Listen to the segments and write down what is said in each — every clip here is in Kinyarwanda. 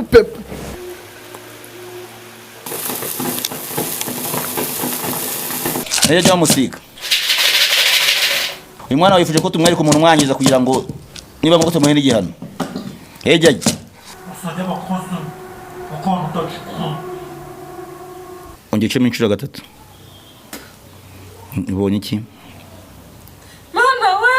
pupe. Jya musika. Uyu mwana wifuje ko tumwereka umuntu mwangiza kugira ngo niba ngo tumuhe n'igihano. Jya. Ongeje minshura gatatu. Ubonye iki? Mama we.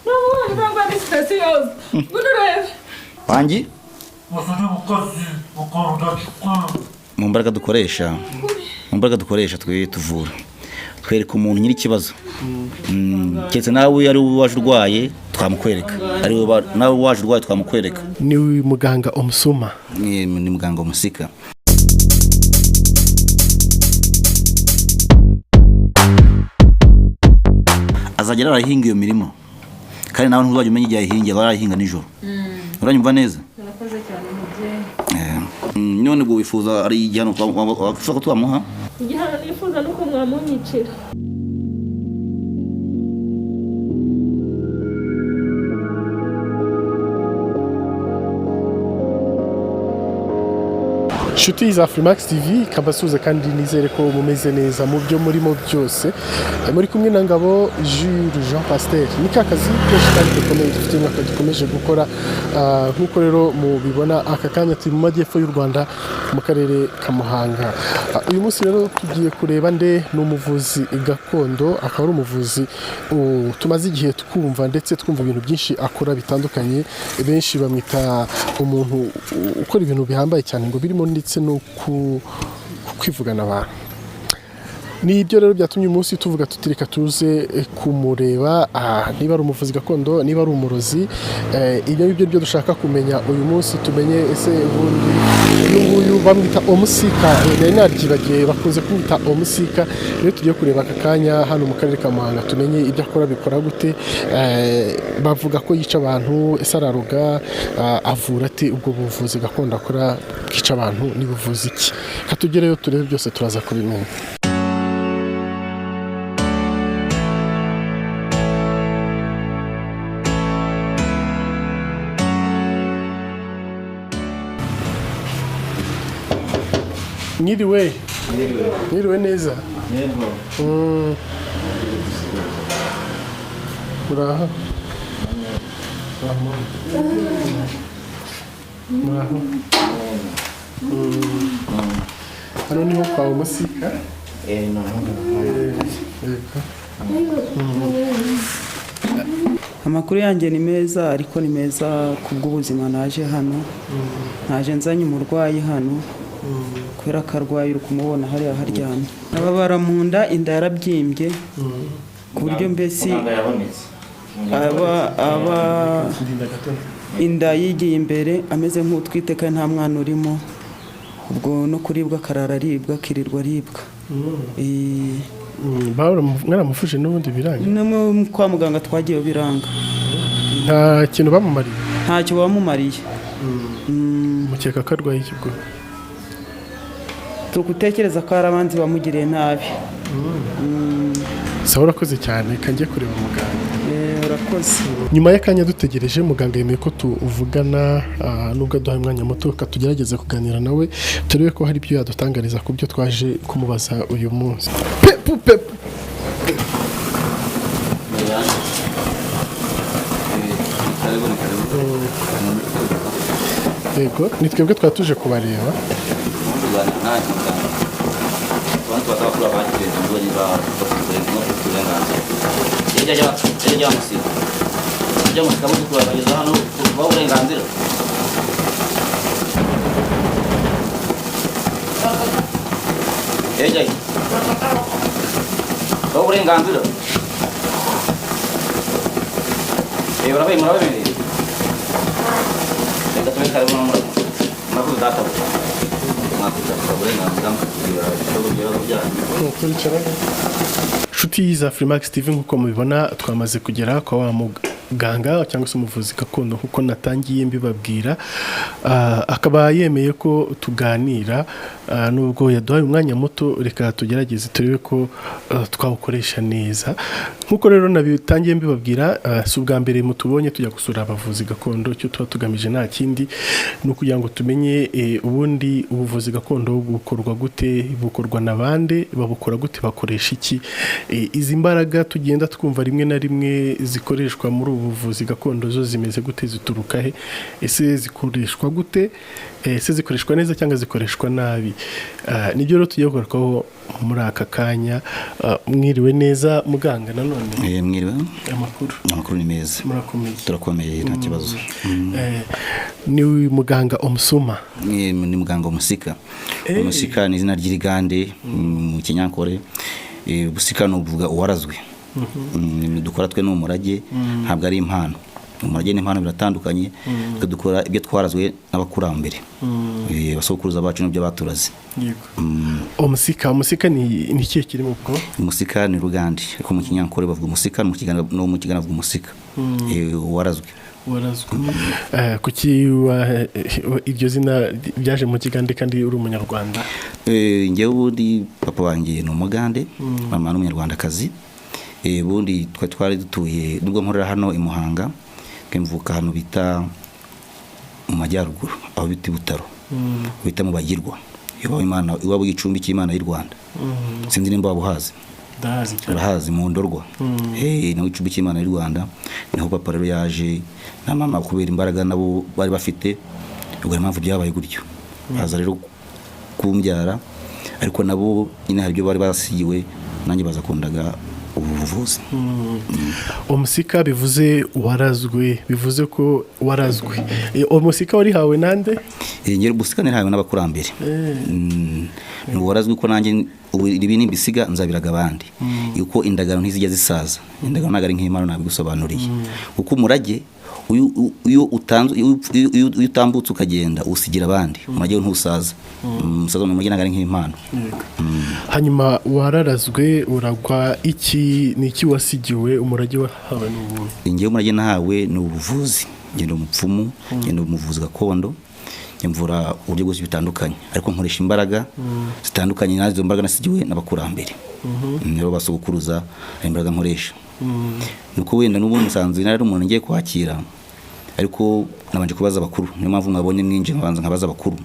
Mama, ngamba bisesiyoz. Gudure. Wangi? Mu mbaraga dukoresha twe tuvura. Twereka umuntu nyiri kibazo. Ketse nawe ari waje urwaye twamukwereka. Ari nawe waje urwaye twamukwereka. Ni muganga omusuma. Ni muganga omusika. Azagera arahinga iyo mirimo. Kandi nawe ntuzajya umenya igihe ahinga, arahinga nijoro. Uranyumva neza? Urakoze cyane mubyeyi. None bwo wifuza ari igihano wafuza ko twamuha? Igihano nifuza nuko mwamunyicira. Inshuti za Freemax TV kabasuza kandi nizere ko mumeze neza mu byo murimo byose. Muri kumwe na Ngabo Jules Jean Pasteur. Ni kakazi kandi dukomeye dufite mwaka dukomeje gukora nkuko rero mubibona aka kanya turi mu majyepfo y'u Rwanda mu karere ka Muhanga. Uyu munsi rero tugiye kureba nde n'umuvuzi gakondo, akaba ari umuvuzi tumaze igihe twumva ndetse twumva ibintu byinshi akora bitandukanye. Benshi bamwita umuntu ukora ibintu bihambaye cyane ngo birimo ndetse no kwivugana abantu. Ni ibyo rero byatumye umunsi tuvuga tutireka tuze kumureba niba ari umuvuzi gakondo, niba ari umurozi. Ibyo byo dushaka kumenya uyu munsi, tumenye ese ubundi n'uyu bamwita omusika, naryibagiye bakunze kumwita omusika. Rero tugiye kureba aka kanya hano mu karere ka Muhanga, tumenye ibyo akora bikora gute. Bavuga ko yica abantu, ese araruga, avura ate, ubwo buvuzi gakondo akora bwica abantu ni buvuzi iki? Katugereyo turebe byose turaza kubimenya. Niriwe neza. Muraho. Hano niho kwa umusika. Amakuru yanjye ni meza, ariko ni meza kubw'ubuzima. Naje hano, naje nzanye umurwayi hano kubera ko arwaye, uri kumubona hariya haryamye, ababara mu nda, inda yarabyimbye ku buryo mbese inda yigiye imbere, ameze nk'utwite kandi nta mwana urimo. Ubwo no kuribwa akarara aribwa, akirirwa aribwa. Mwaramufuje n'ubundi biranga? No kwa muganga twagiye biranga. Nta kintu bamumariye? Ntacyo bamumariye. Mukeka ko arwaye iki bwo? Tugutekereza ko arabanzi bamugiriye nabi. Sawa, urakoze cyane, kanjye kureba muganga. Urakoze. Nyuma y'akanya dutegereje, muganga yemeye ko tuvugana, nubwo aduhaye umwanya muto tugerageze kuganira nawe turebe ko hari ibyo yadutangariza ku byo twaje kumubaza uyu munsi. Yego, ni twebwe twatuje kubareba. Inshuti za Freemax TV nk'uko mubibona twamaze kugera kwa wa umuganga cyangwa se umuvuzi gakondo nkuko natangiye mbibabwira, akaba yemeye ko tuganira, nubwo yaduhaye umwanya muto reka tugerageze turebe ko twawukoresha neza. Nkuko rero nabitangiye mbibabwira, si ubwa mbere mutubonye tujya gusura abavuzi gakondo, icyo tuba tugamije nta kindi ni ukugira ngo tumenye ubundi ubuvuzi gakondo bukorwa gute, bukorwa na bande, babukora gute, bakoresha iki, izi mbaraga tugenda twumva rimwe na rimwe zikoreshwa muri ubu buvuzi gakondo zo zimeze gute, zituruka he, ese zikoreshwa gute, ese zikoreshwa neza cyangwa zikoreshwa nabi. Nibyo rero tugiye kugarukaho muri aka kanya. Mwiriwe neza muganga nanone? Mwiriwe. Amakuru ni meza. Murakomeye? Turakomeye nta kibazo. Ni muganga Omusuma? Ni muganga Omusika. Omusika ni izina ry'Irigande mu Kinyankore. Busika no uvuga uwarazwe. Dukora twe n'umurage, ntabwo ari impano. Umurage n'impano biratandukanye, dukora ibyo twarazwe n'abakurambere, basokuruza bacu n'ibyo baturaze. Omusika ni ikihe kiri mu bwo? Umusika ni Rugandi, ariko mu Kinyankore bavuga umusika, mu Kigana bavuga umusika. Uwarazwe. Kuki iryo zina byaje mu Kigande kandi uri umunyarwanda? Ngewe ubundi papa wanjye ni umugande, mama ni umunyarwandakazi. Ubundi twari dutuye nubwo nkorera hano i Muhanga, mvuka hano bita mu majyaruguru, aho bita Butaro, bita mu Bagirwa, iwabo y'icumbi cy'Imana y'u Rwanda. Sinzi nimba wabuhazi. Ndahazi mu Ndorwa. Naho icumbi cy'Imana y'u Rwanda, niho papa rero yaje na mama kubera imbaraga nabo bari bafite, ubwo impamvu byabaye gutyo. Baza rero kumbyara, ariko nabo nyine hari byo bari basigiwe, nanjye bazakundaga ubuvuzi. Omusika bivuze warazwe, bivuze ko warazwe. Omusika wari hawe nande? Ngere busika ni hawe n'abakurambere. Ni warazwe ko nanjye ibi nimbisiga nzabiraga abandi. Yuko indagano ntizijya zisaza. Indagano nagari nk'imana nabigusobanuriye. Uko umurage iyo utambutse ukagenda usigira abandi, umurage ntusaza. Umusaza mu murage nagari nk'impano. Hanyuma wararazwe, uragwa iki, ni iki wasigiwe, umurage wahawe n'ubu? Ngewe umurage nahawe ni ubuvuzi. Ngenda umupfumu, ngenda umuvuzi gakondo, mvura uburyo bwose bitandukanye, ariko nkoresha imbaraga zitandukanye, nazo imbaraga nasigiwe n'abakurambere. Nibo basokuruza imbaraga nkoresha. Nuko wenda n'ubundi nsanzwe nari umuntu ngiye kwakira, ariko nabanje kubaza abakuru. Niyo mpamvu mwabonye mwinje nkabaza abakuru,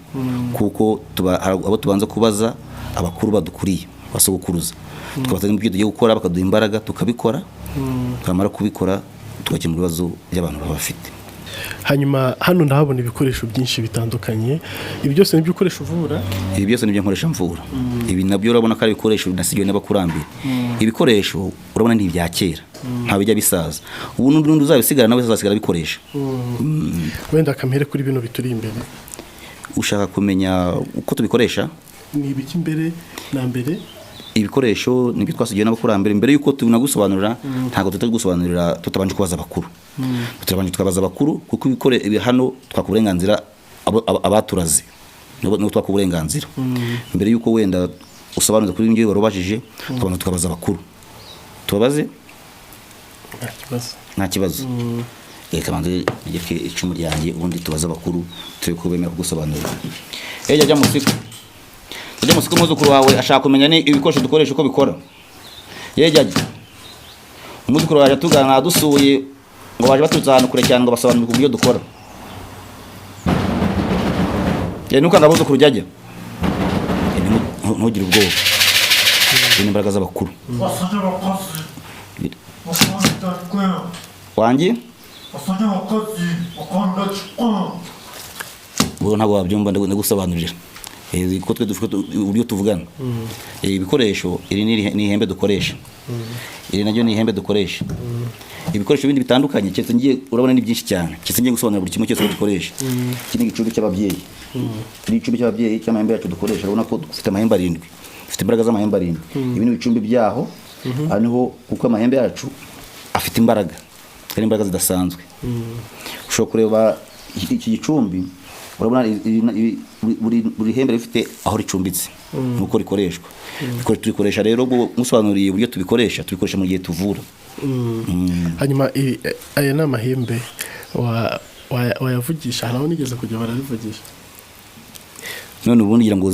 kuko abo tubanza kubaza abakuru badukuriye, basokuruza. Tukabaza n'ibyo tugiye gukora, bakaduha imbaraga tukabikora, twamara kubikora tugakemura ibibazo by'abantu baba bafite. Hanyuma hano ndahabona ibikoresho byinshi bitandukanye. Ibi byose nibyo ukoresha uvura? Ibi byose nibyo nkoresha mvura. Ibi nabyo urabona ko ari ibikoresho binasigiwe n'abakurambere. Ibikoresho urabona ni ibya kera, nta bijya bisaza. Ubu n'undi uzabisigara nawe azasigara bikoresha. Wenda kamere kuri bino bituri imbere. Ushaka kumenya uko tubikoresha? Ni ibiki mbere na mbere? Ibikoresho nibyo twasigiwe n'abakurambere. Mbere yuko tunagusobanurira, ntago tutagusobanurira tutabanje kubaza abakuru. Tutabanje tukabaza abakuru, kuko ibikore hano twakuburenganzira abaturaze, no twakuburenganzira. Mbere yuko wenda usobanuza kuri ibyo barobajije, tubanza tukabaza abakuru. Tubabaze? Nta kibazo. Reka banze nigeke icumu ryanjye, ubundi tubaza abakuru turi kubemera kugusobanurira. Jya musiko. Ujya musiko umuzukuru wawe ashaka kumenya ni ibikoresho dukoresha uko bikora. Jya umuzukuru waje tugana dusuye ngo baje baturutse ahantu kure cyane ngo basobanurire uburyo dukora. Nuko ndabuzukuru jya ntugire ubwoba. Ni imbaraga z'abakuru. Wanjye? Bo ntabwo wabyumva ndagusobanurira. Ko twe dufite uburyo tuvugana. Ibikoresho iri ni ihembe dukoresha. Iri naryo ni ihembe dukoresha. Ibikoresho bindi bitandukanye cyetse ngiye urabona ni byinshi cyane. Cyetse ngiye gusobanura buri kimwe cyose dukoresha. Iki ni igicumbi cy'ababyeyi. Ni igicumbi cy'ababyeyi cy'amahembe yacu dukoresha. Urabona ko dufite amahembe 7. Dufite imbaraga z'amahembe 7. Ibi ni ibicumbi byaho. Haniho kuko amahembe yacu afite imbaraga. Ari imbaraga zidasanzwe. Ushobora kureba iki gicumbi, urabona buri hembe rifite aho ricumbitse nuko rikoreshwa. Turikoresha rero musobanuriye uburyo tubikoresha mu gihe tuvura. hanyuma aya ni amahembe wayavugisha, hari aho nigeze kujya barabivugisha. none ubundi ngira ngo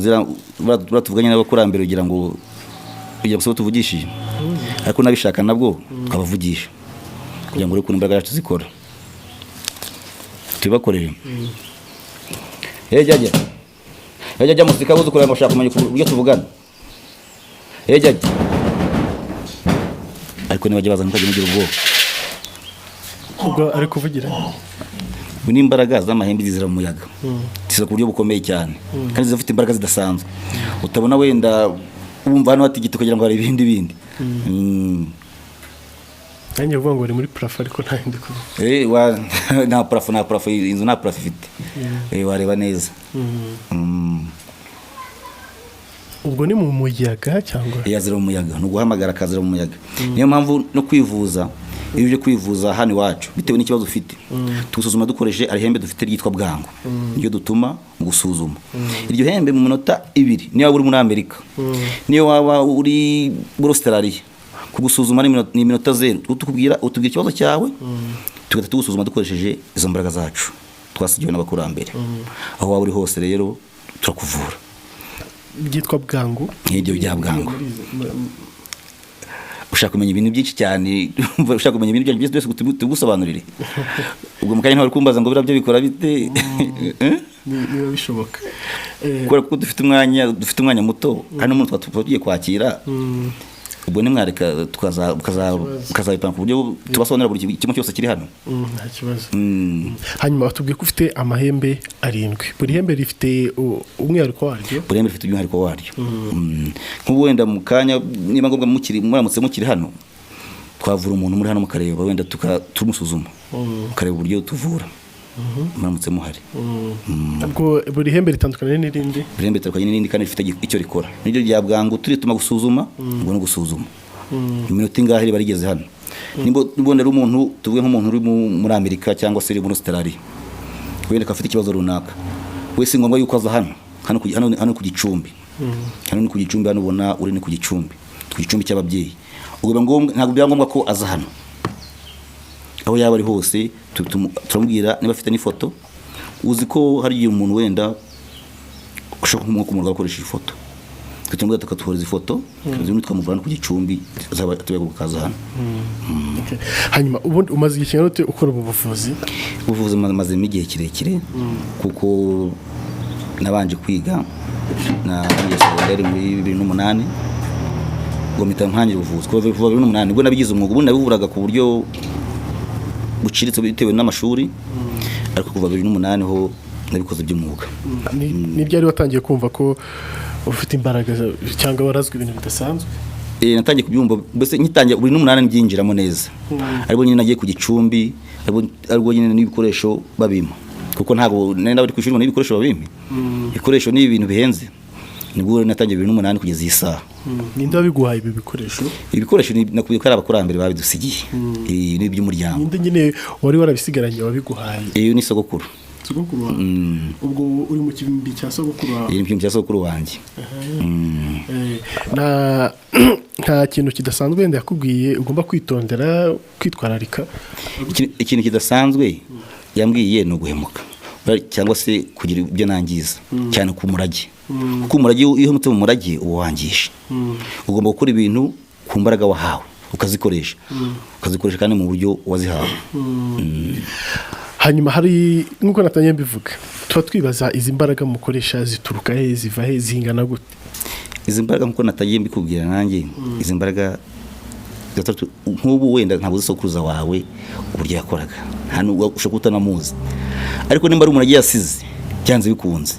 baratuvuganye n'abakurambere kugira ngo sobo tuvugishije, ariko nabishaka nabwo twabavugisha kugira ngo ureko imbaraga yacu zikora tubakorere. Jya musika buze kuranga bashaka kumenya uburyo tuvugana. Jya ariko nibajya bazana mukajya mugira ubwoba ubwo ari kuvugira n'imbaraga z'amahembe zizira mu muyaga tisa ku buryo bukomeye cyane kandi zifite imbaraga zidasanzwe utabona wenda wumva hano hatigita kugira ngo hari ibindi nanjye uvuga ngo uri muri parafo ariko nta hindi kuvuga nta parafo inzu nta parafo ifite wareba neza. ubwo ni mu muyaga cyangwa yazira mu muyaga no guhamagara akazira mu muyaga. Niyo mpamvu no kwivuza iyo uje kwivuza hano iwacu bitewe n'ikibazo ufite tugusuzuma dukoresheje arihembe dufite ryitwa bwangu niyo dutuma mu gusuzuma iryo hembe mu minota 2 niyo waba uri muri Amerika niyo waba uri muri Australia kugusuzuma ni minota 0 tukubwira utubwira ikibazo cyawe tugahita tugusuzuma dukoresheje izo mbaraga zacu twasigiwe n'abakurambere aho waba uri hose rero turakuvura. Byitwa bwangu n'ibyo bya bwangu. Ushaka kumenya ibintu byinshi cyane ushaka kumenya ibintu byose tugusobanurire ubwo mukanya ntawe kumbaza ngo birabyo bikora bite niba bishoboka kubera ko dufite umwanya muto hano umuntu twatugiye kwakira ubwo nimwareka tukazabipanga ku buryo tubasobanurira buri kimwe cyose kiri hano nta kibazo. Hanyuma batubwiye ko ufite amahembe 7 buri hembe rifite umwihariko waryo buri hembe rifite umwihariko waryo nk'ubu wenda mu kanya niba ngombwa muramutse mukiri hano twavura umuntu muri hano mukareba wenda tumusuzuma ukareba uburyo tuvura muramutse muhari. ubwo buri hembe ritandukanye n'irindi buri hembe ritandukanye n'irindi kandi rifite icyo rikora niryo rya bwangu turituma gusuzuma ubwo no gusuzuma iminota ingahe barigeze hano nibonera umuntu tuvuge nk'umuntu uri muri Amerika cyangwa se muri Australia wenda afite ikibazo runaka wese ngombwa yuko aza hano ku Gicumbi hano ni ku Gicumbi hano ubona uri ni ku Gicumbi cy'ababyeyi ubwo ngombwa ntabwo byangombwa ko aza hano aho yaba ari hose turamubwira niba afite n'ifoto uzi ko hari umuntu wenda ushaka kumurwa akoresha ifoto tukamubwira tukatuhoreza ifoto kandi tukamuvana ku Gicumbi azaba atuye gukaza hano. Hanyuma ubundi umaze igihe kingana ute ukora ubuvuzi maze igihe kirekire kuko nabanje kwiga na segonderi muri 2008 ngo mpita ntangira ubuvuzi kuva 2008 ubwo nabigize umwuga ubundi nabivuraga ku buryo buciritse bitewe n'amashuri ariko kuva 2008 ho nabikoze by'umwuga. Ni byari watangiye kumva ko ufite imbaraga cyangwa warazwe ibintu bidasanzwe? Natangiye kubyumva mbese nyitangiye 2008 byinjiramo neza ariko nyine nagiye ku Gicumbi ariko nyine n'ibikoresho babima kuko ntago nenda bari kwishura n'ibikoresho babima ibikoresho ni ibintu bihenze nibwo natangiye 2008 kugeza isaha. Ninde wabiguhaye ibi bikoresho? Ibikoresho nakuye ko ari abakurambere babidusigiye ni by'umuryango. Ninde nyine wari warabisigaranye wabiguhaye? Iyo ni sogokuru. Sogokuru wawe? Ubwo uri mu kibimbi cya sogokuru wawe? Iri mu kibimbi cya sogokuru wanjye. Nta kintu kidasanzwe wenda yakubwiye ugomba kwitondera kwitwararika? Ikintu kidasanzwe yambwiye no guhemuka cyangwa se kugira ibyo nangiza cyane ku murage kuko umurage iyo umutse mu murage uwangisha ugomba gukora ibintu ku mbaraga wahawe ukazikoresha kandi mu buryo wazihawe. Hanyuma hari nkuko natangiye mbivuga tuba twibaza izi mbaraga mukoresha zituruka he ziva he zingana gute? Izi mbaraga nkuko natangiye mbikubwira nanjye izi mbaraga nk'ubu wenda ntabwo uzisokuruza wawe uburyo yakoraga hano ushaka utanamuzi ariko nimba ari umuntu yasize cyanze bikunze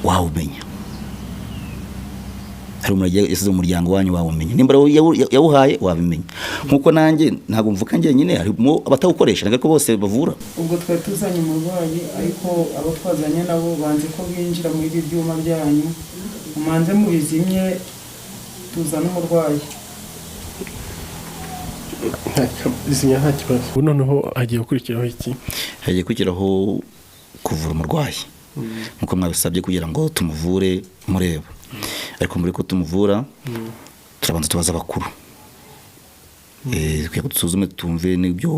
wawe umenya hari umuntu yasize mu muryango wanyu wawe umenya nimba yawuhaye wabimenya nkuko nanjye ntabwo mvuka njye nyine harimo abatawukoresha ntabwo bose bavura. Ubwo twari tuzanye umurwayi ariko abo twazanye nabo banze ko binjira muri ibi byuma byanyu umanze mubizimye tuzana umurwayi izimya nta kibazo. Ubu noneho hagiye gukurikiraho iki? Hagiye gukurikiraho kuvura umurwayi nkuko mwabisabye kugira ngo tumuvure mureba ariko muri ko tumuvura turabanza tubaza abakuru kugira ngo dusuzume tumve n'ibyo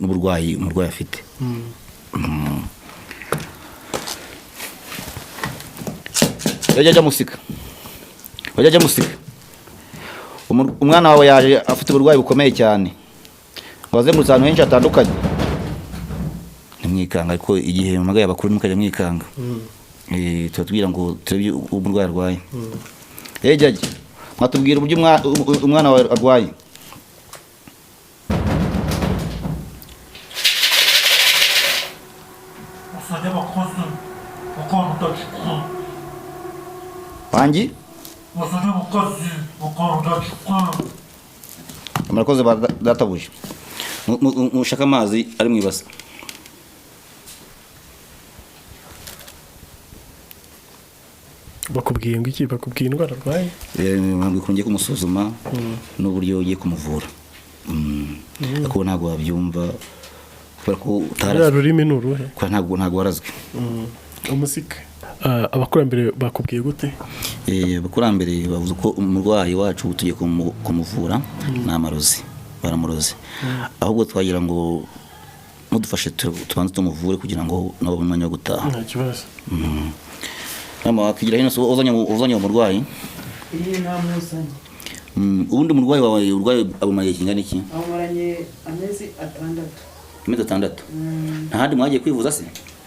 n'uburwayi umurwayi afite. Wajya musika umwana wawe yaje afite uburwayi bukomeye cyane, wazengurutse ahantu henshi hatandukanye, ntimwikanga, ariko igihe mpamagaye abakuru mukajya mwikanga. Turatubwira ngo turebe umurwayi arwaye. Jajya mwatubwira uburyo umwana wawe arwaye. Wangi murakoze databuje, mushaka amazi ari mu ibase. Bakubwiye ngo iki? Bakubwiye indwara arwaye? Ntabwo kungiye kumusuzuma n'uburyo ugiye kumuvura. Ariko ntabwo wabyumva kubera ko utarazwe. Rurimi ni uruhe? Ntabwo warazwe. Umusika. Abakurambere bakubwiye gute? Abakurambere bavuze ko umurwayi wacu tugiye kumuvura n'amarozi, baramuroze. Ahubwo twagira ngo mudufashe tubanze tumuvure kugira ngo nabo bamenya gutaha. Nta kibazo. Mama wakigira hino uzanye umurwayi? Namuzanye. Ubundi umurwayi wawe urwaye abumariye kingana iki? Amaranye amezi 6. Amezi 6? Nta handi mwagiye kwivuza se?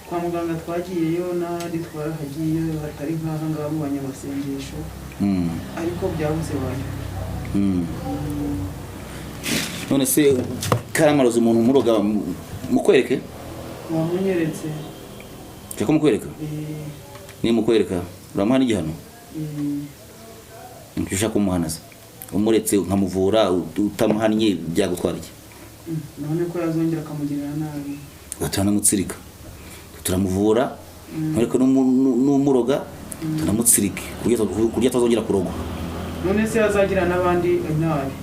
Kwa muganga twagiyeyo n'ahandi twarahagiye hatari nk'aha ngaha mu banyamasengesho, ariko byabuze wanyu. None se karamarozi umuntu muroga mukwereke? Wamunyeretse. Cyako mukwereka? Ni mukwereka uramuha n'igihano? Nshaka kumuhanaza umuretse nkamuvura utamuhannye byagutwara iki? None ko yazongera akamugirira nabi. Gatana mutsirika. Turamuvura ariko n'umuroga tunamutsirike kurya tazongera kurogwa. None se azagira n'abandi nabi?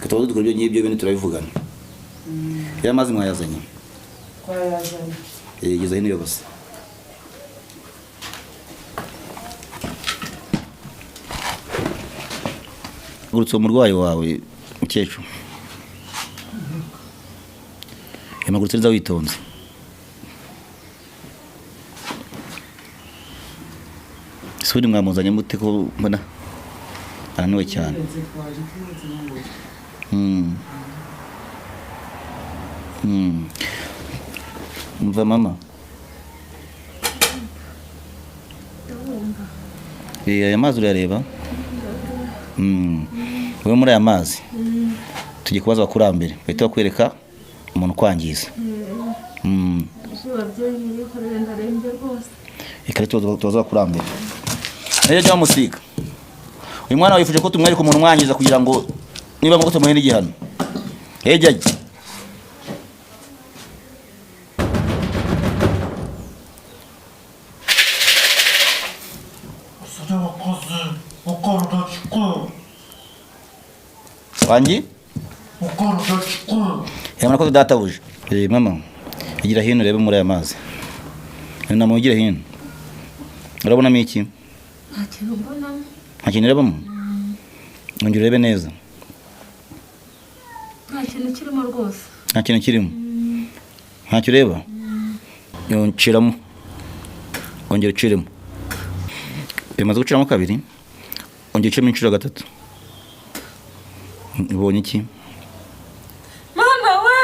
Katabazo dukora ibyo nyibyo bintu turabivugana. Ya mazi mwayazanye? Kwa yazanye. Geza hino yobase. Gurutse umurwayi wawe mukecuru. Yamagurutse nza witonze. Suri mwamuzanye mute ko mbona araniwe cyane? Mva mama. Aya mazi urareba? Wewe muri aya mazi tugiye kubaza abakurambere bahita bakwereka umuntu kwangiza. Ikarito tubaza abakurambere. Jya musika. Uyu mwana wifuje ko tumwereka umuntu mwangiza kugira ngo niba ngo tumuhe n'igihano. Jya Wangi? Murakoze databuje. Mama igira hino rebe muri aya mazi. Namugira hino. Urabonamo iki? Nta kintu mbonamo. Nta kintu urebamo? Ongera urebe neza. Nta kintu kirimo rwose. Nta kintu kirimo? Ntacyo ureba? Yongeramo. Ongera uciremo. Bimaze guciramo kabiri. Ongera uciremo inshuro gatatu. Ubonye iki? Mama we!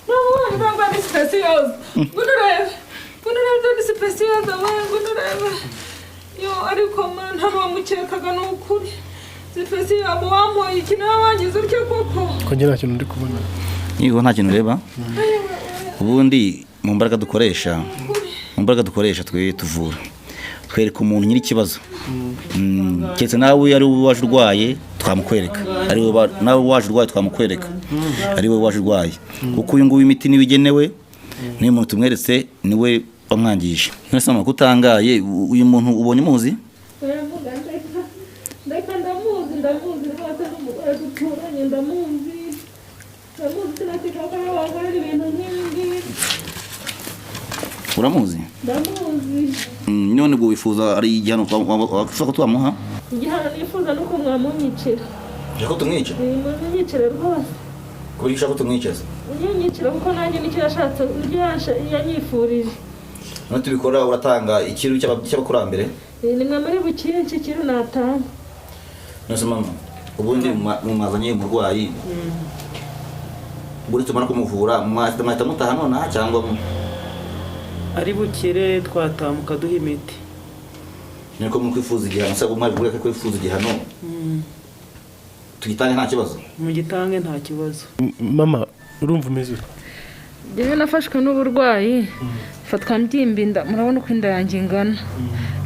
Mama, ntabwo ari special. Gudurebe ni special we, gudurebe. Yo ariko man ntabwo wamukekaga n'ukuri. Special abo wamuye ikintu wagize utyo koko. Ko ngira kintu ndi kubona. Nigo nta kintu ureba? Ubundi mu mbaraga dukoresha twe tuvura. Twereka umuntu nyiri kibazo. Cyetse nawe ari waje urwaye twamukwereka. Ari nawe waje urwaye twamukwereka. Ari we waje urwaye. Kuko uyu nguyu imiti nibigenewe ni umuntu tumweretse niwe bamwangije. Nese ama kutangaye uyu muntu ubonye muzi? Ndeka ndamuzi rwose n'umugore duturanye ndamuzi sinakeka wagara ibintu nk'ibi. Uramuzi? Ndamuzi. None ubwo wifuza ari igihano washaka ko twamuha? igihano nifuza nuko mwamunyicira. Ushaka ko tumwica? Munyicire rwose. Kubera ushaka ko tumwica? Munyicire kuko nanjye nicyo yashatse yanyifurije. None tubikora uratanga ikiru cy'abakurambere? Nimwe muri bukinshi kiru natanga. Nose mama, ubundi mwazanye umurwayi. Buri tumara kumuvura mwahita mutaha none cyangwa ari bukire twatamuka duha imiti. Niko mukwifuza igihano sabo mwari buri kwifuza igihano. Tugitange nta kibazo. Mu gitange nta kibazo. Mama urumva umeze Jewe nafashwe n'uburwayi fatwa mby'imbinda murabona uko inda yanjye ingana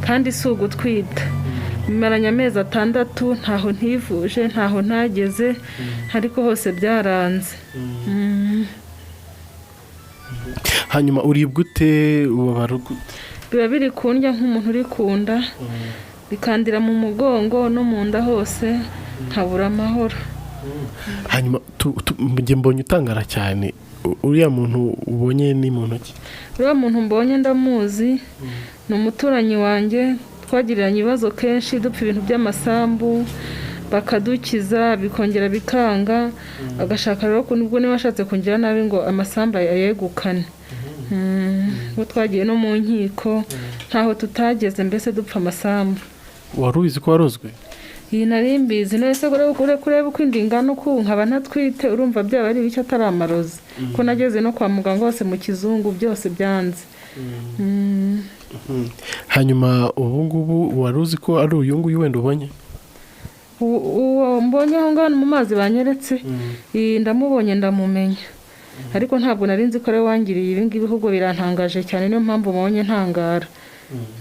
kandi si ugutwita bimaranye amezi 6 ntaho ntivuje ntaho ntageze ariko hose byaranze. hanyuma uribwa ute ubabara gute biba biri kundya nk'umuntu uri kunda bikandira mu mugongo no mu nda hose nkabura amahoro. hanyuma njye mbonye utangara cyane uriya muntu ubonye ni muntu ki uriya muntu mbonye ndamuzi ni umuturanyi wanjye twagiriranye ibibazo kenshi dupfa ibintu by'amasambu bakadukiza bikongera bikanga agashaka rero ko nubwo niba ashatse kongera nabi ngo amasamba ayegukane. Ngo twagiye no mu nkiko ntaho tutageze mbese dupfa amasambu. wari ubizi ko warozwe iyi nari mbizi nese kureba uko indi ingana uko nkaba ntatwite urumva byaba ari bicyo atari amarozi ko nageze no kwa muganga hose mu kizungu byose byanze. hanyuma ubu ngubu wari uzi ko ari uyu nguyu wenda ubonye uwo mbonye aho ngaho mu mazi banyeretse ndamubonye ndamumenya ariko ntabwo nari nzi ko ari wangiriye ibi ngibi ahubwo birantangaje cyane niyo mpamvu mbonye ntangara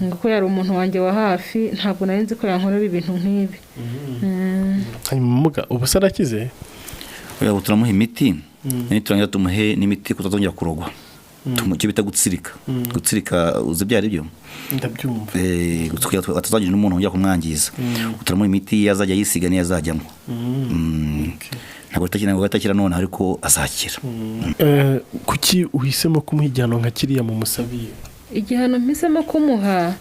ngo yari umuntu wanjye wa hafi ntabwo nari nzi ko yankorera ibintu nk'ibi. hanyuma muga ubu se arakize oya turamuha imiti turangira tumuhe n'imiti kutazongera kurogwa icyo bita gutsirika uzi ibyo ari byo ndabyumva atazagira n'umuntu ujya kumwangiza turamuha imiti yazajya yisiga niyo azajyamo ntabwo atakira none ariko azakira. kuki uhisemo kumuha igihano nka kiriya mu musabiye igihano mpisemo kumuha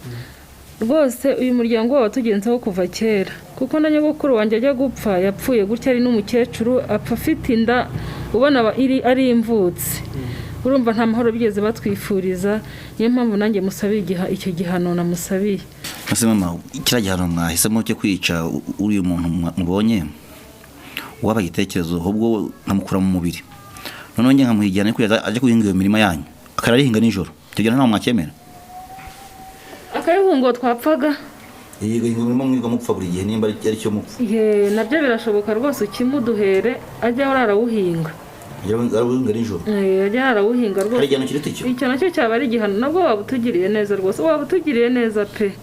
rwose uyu muryango wawe tugenzeho kuva kera kuko na nyogokuru wanjye ajya gupfa yapfuye gutya ari n'umukecuru apfa afite inda ubona ari imvutsi urumva nta mahoro bigeze batwifuriza niyo mpamvu nanjye musabiye icyo gihano namusabiye. Ase mama kira gihano mwahisemo cyo kwica uri umuntu mubonye waba igitekerezo ahubwo nkamukura mu mubiri none njye nkamuhigirana ko aje kuhinga iyo mirima yanyu akararihinga nijoro tugena nta mwakemera akayihungo twapfaga yego ingumwe mwirwa mupfa buri gihe nimba ari cyo mupfa nabyo birashoboka rwose ukimuduhere ajya ararawuhinga arabuhinga nijoro ajya arawuhinga rwose hari igihano kirite cyo icyo nacyo cyaba ari igihano nabwo waba utugiriye neza rwose waba utugiriye neza pe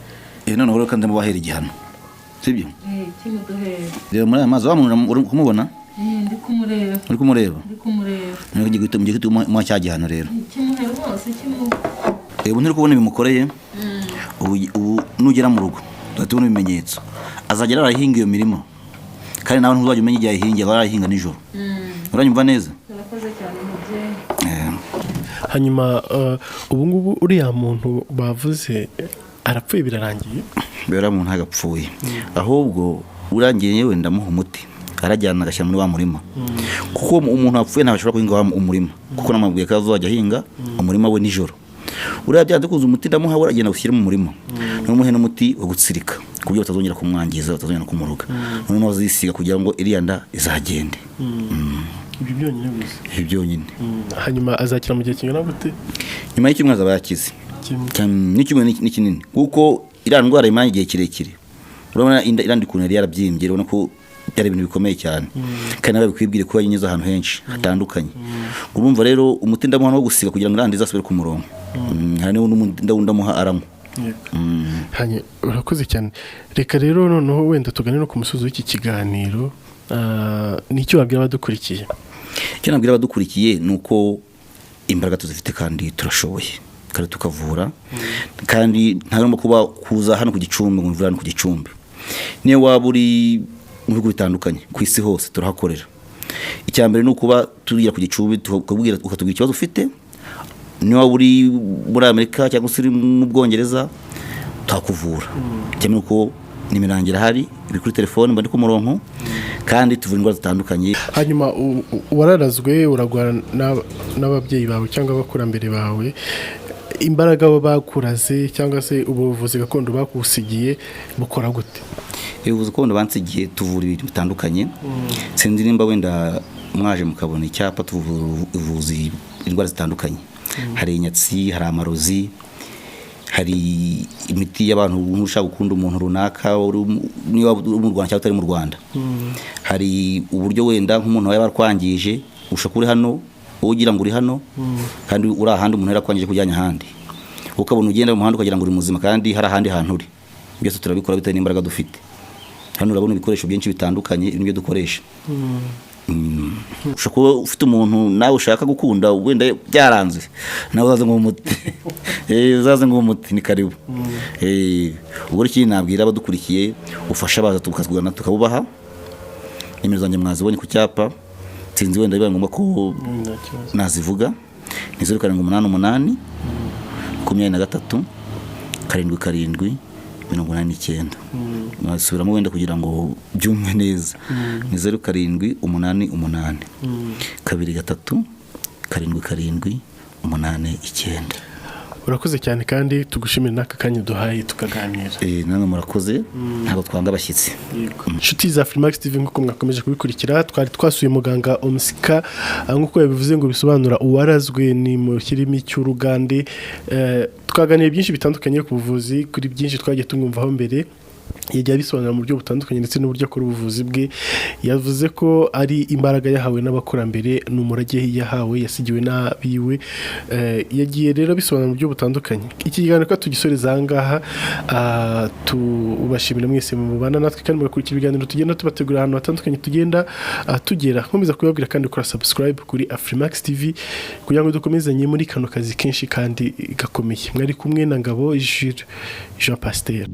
none rero kandi mubahera igihano sibyo kimuduhere rero muri aya mazi uri kumubona ndi kumureba none giye gituma mu cyagihano rero kimuhe rwose ubu ntiri kubona bimukoreye ubu nugera mu rugo tubona ibimenyetso azagera arahinga iyo mirimo kandi nawe ntuzajya umenya igihe ahingiye arahinga nijoro uranyumva neza. Urakoze cyane mubyeyi. hanyuma ubu ngubu uriya muntu bavuze arapfuye birarangiye bera muntu agapfuye ahubwo urangiye yewe ndamuha umuti arajyana agashyira muri wa murima kuko umuntu apfuye ntabashobora kuhinga umurima kuko namabwiye ko azajya ahinga umurima we nijoro uriya byanze kuza umuti ndamuha we agenda gushyira mu murima n'umuhe n'umuti wo gutsirika kuburyo batazongera kumwangiza batazongera kumuruga noneho azisiga kugira ngo iriya nda izagende. ibi byonyine gusa ibi byonyine. hanyuma azakira mu gihe kingana gute nyuma y'icyumweru azaba yakize n'icyumweru ni kinini kuko iriya ndwara imanye igihe kirekire urabona irandi kuntu yari yarabyimbye urabona ko byari ibintu bikomeye cyane kandi nawe bikwibwire ko yanyuze ahantu henshi hatandukanye urumva rero umuti ndamuha no gusiga kugira ngo irandi izasubire ku murongo hari n'undi ndamuha aramo. hanyuma urakoze cyane reka rero noneho wenda tugane no ku musozi w'iki kiganiro nicyo wabwira abadukurikiye. icyo nabwira abadukurikiye ni uko imbaraga tuzifite kandi turashoboye kandi tukavura kandi ntagomba kuba kuza hano ku Gicumbi ngo mvura hano ku Gicumbi niyo waba uri mu bihugu bitandukanye ku isi hose turahakorera. icya mbere ni ukuba tugira ku Gicumbi ukatubwira ikibazo ufite niyo waba uri muri Amerika cyangwa se uri mu Bwongereza tukakuvura cyane uko nimero yanjye irahari iri kuri telefone mba ndi ku murongo kandi tuvura indwara zitandukanye. hanyuma wararazwe uragwana n'ababyeyi bawe cyangwa abakurambere bawe, imbaraga bo bakuraze cyangwa se ubuvuzi gakondo bakusigiye bukora gute? Ubuvuzi gakondo bansigiye tuvura ibintu bitandukanye. Sinzi nimba wenda mwaje mukabona icyapa tuvuzi indwara zitandukanye. Hari inyatsi, hari amarozi, hari imiti y'abantu ushaka gukunda umuntu runaka niba mu Rwanda cyangwa utari mu Rwanda. Hari uburyo wenda nk'umuntu wawe barkwangije ushaka uri hano ugira ngo uri hano kandi uri ahandi umuntu yarakwangije kujyanya ahandi, ukabona ugenda mu muhanda ukagira ngo uri muzima kandi hari ahandi hantu uri. Byose turabikora bitewe n'imbaraga dufite. Hano urabona ibikoresho byinshi bitandukanye ibyo dukoresha. Ushaka ufite umuntu nawe ushaka gukunda wenda byaranze nawe uzaze ngo umuti uzaze ngo umuti ni karibu. Ubwo iki nabwira abadukurikiye ufasha baza tukazugana tukabubaha. Nimero zanjye mwazibonye ku cyapa, sinzi wenda biba ngombwa ko nazivuga. Ni 0788 23 7 89. Nasubiramo wenda kugira ngo byumve neza. Ni 0788 23 7 89. Urakoze cyane kandi tugushimira n'aka kanya duhaye tukaganira. Namwe murakoze, ntabwo twanga abashyitsi. Inshuti za Freemax TV nk'uko mwakomeje kubikurikira, twari twasuye muganga Omusika nk'uko yabivuze ngo bisobanura uwarazwe ni mu kirimi cy'Urugande. Twaganiriye byinshi bitandukanye ku buvuzi, kuri byinshi twagiye tumwumvaho mbere. Yagiye abisobanura mu buryo butandukanye ndetse n'uburyo akora ubuvuzi bwe. Yavuze ko ari imbaraga yahawe n'abakurambere, n'umurage yahawe yasigiwe n'abiwe. Yagiye rero abisobanura mu buryo butandukanye. Iki kiganiro ko tugisoreza aha ngaha, tubashimira mwese mu bana natwe kandi mugakurikira ibiganiro tugenda tubategura ahantu hatandukanye tugenda tugera. Nkomeza kubabwira kandi ukora subscribe kuri Freemax TV kugira ngo dukomezanye muri kano kazi kenshi kandi gakomeye. Mwari kumwe na Ngabo Jules Jean Pasteur.